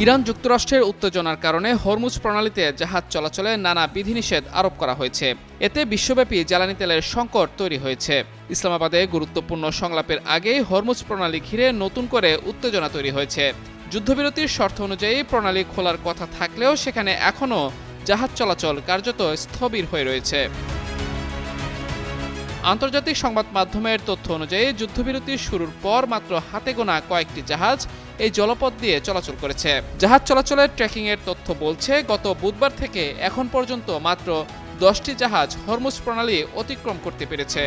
Iran যুক্তরাষ্ট্রের উত্তেজনার কারণে হরমুজ প্রণালীতে জাহাজ চলাচলে নানা বিধিনিষেধ আরোপ করা হয়েছে। এতে বিশ্বব্যাপী জ্বালানি তেলের সংকট তৈরি হয়েছে। ইসলামাবাদে গুরুত্বপূর্ণ সংলাপের আগেই হরমুজ প্রণালী ঘিরে নতুন করে উত্তেজনা তৈরি হয়েছে। যুদ্ধবিরতির শর্ত অনুযায়ী প্রণালী খোলার কথা থাকলেও সেখানে এখনও জাহাজ চলাচল কার্যত স্থবির হয়ে রয়েছে। আন্তর্জাতিক সংবাদ মাধ্যমের তথ্য অনুযায়ী যুদ্ধবিরতি শুরুর পর মাত্র হাতে গোনা কয়েকটি জাহাজ এই জলপথ দিয়ে চলাচল করেছে। জাহাজ চলাচলের ট্র্যাকিংয়ের তথ্য বলছে, গত বুধবার থেকে এখন পর্যন্ত মাত্র 10টি জাহাজ হরমুজ প্রণালী অতিক্রম করতে পেরেছে।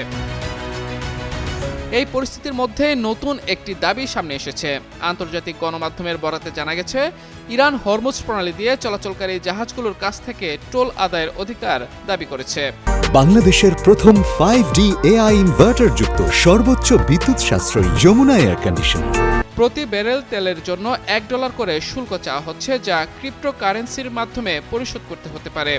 এই পরিস্থিতির মধ্যে নতুন একটি দাবি সামনে এসেছে। আন্তর্জাতিক গণমাধ্যমের বরাতে জানা গেছে, ইরান হরমুজ প্রণালী দিয়ে চলাচলকারী জাহাজগুলোর কাছ থেকে টোল আদায়ের অধিকার দাবি করেছে। বাংলাদেশের প্রথম 5D AI ইনভার্টার যুক্ত সর্বোচ্চ বিদ্যুৎ সাশ্রয়ী যমুনা এয়ার কন্ডিশনার। প্রতি ব্যারেল তেলের জন্য $1 করে শুল্ক চাওয়া হচ্ছে, যা ক্রিপ্টোকারেন্সির মাধ্যমে পরিশোধ করতে হতে পারে।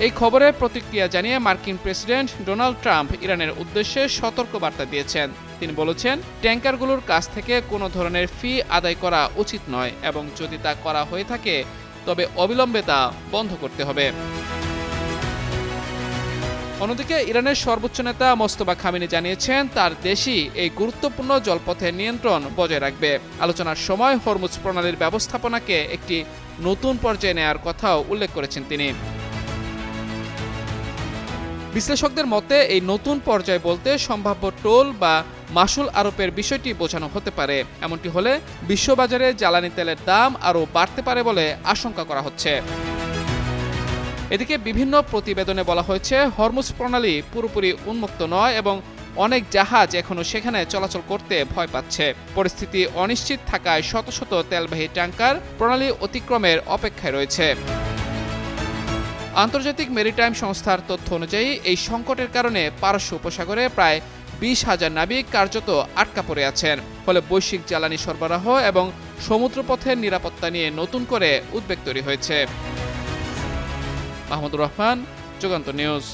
এই খবরে প্রতিক্রিয়া জানিয়ে মার্কিন প্রেসিডেন্ট ডোনাল্ড ট্রাম্প ইরানের উদ্দেশ্যে সতর্কবার্তা দিয়েছেন। তিনি বলেছেন, ট্যাঙ্কারগুলোর কাছ থেকে কোনো ধরনের ফি আদায় করা উচিত নয় এবং যদি তা করা হয়ে থাকে তবে অবিলম্বে তা বন্ধ করতে হবে। অন্যদিকে ইরানের সর্বোচ্চ নেতা মোস্তফা খামেনি জানিয়েছেন, তার দেশই এই গুরুত্বপূর্ণ জলপথের নিয়ন্ত্রণ বজায় রাখবে। আলোচনার সময় হরমুজ প্রণালীর ব্যবস্থাপনাকে একটি নতুন পর্যায়ে নেয়ার কথাও উল্লেখ করেছেন তিনি। বিশ্লেষকদের মতে এই নতুন পর্যায় বলতে সম্ভাব্য টোল বা মাশুল আরোপের বিষয়টি বোঝানো হতে পারে। এমনটি হলে বিশ্ববাজারে জ্বালানি তেলের দাম আরও বাড়তে পারে বলে আশঙ্কা করা হচ্ছে। এদিকে বিভিন্ন প্রতিবেদনে বলা হয়েছে, হরমুজ প্রণালী পুরোপুরি উন্মুক্ত নয় এবং অনেক জাহাজ এখনও সেখানে চলাচল করতে ভয় পাচ্ছে। পরিস্থিতি অনিশ্চিত থাকায় শত শত তেলবাহী ট্যাঙ্কার প্রণালী অতিক্রমের অপেক্ষায় রয়েছে। আন্তর্জাতিক মেরিটাইম সংস্থার তথ্য অনুযায়ী এই সংকটের কারণে পারস্য উপসাগরে প্রায় 20,000 নাবিক কার্যত আটকা পড়ে আছেন। ফলে বৈশ্বিক জ্বালানি সরবরাহ এবং সমুদ্রপথের নিরাপত্তা নিয়ে নতুন করে উদ্বেগ তৈরি হয়েছে। মাহমুদুর রহমান, যুগান্তর নিউজ।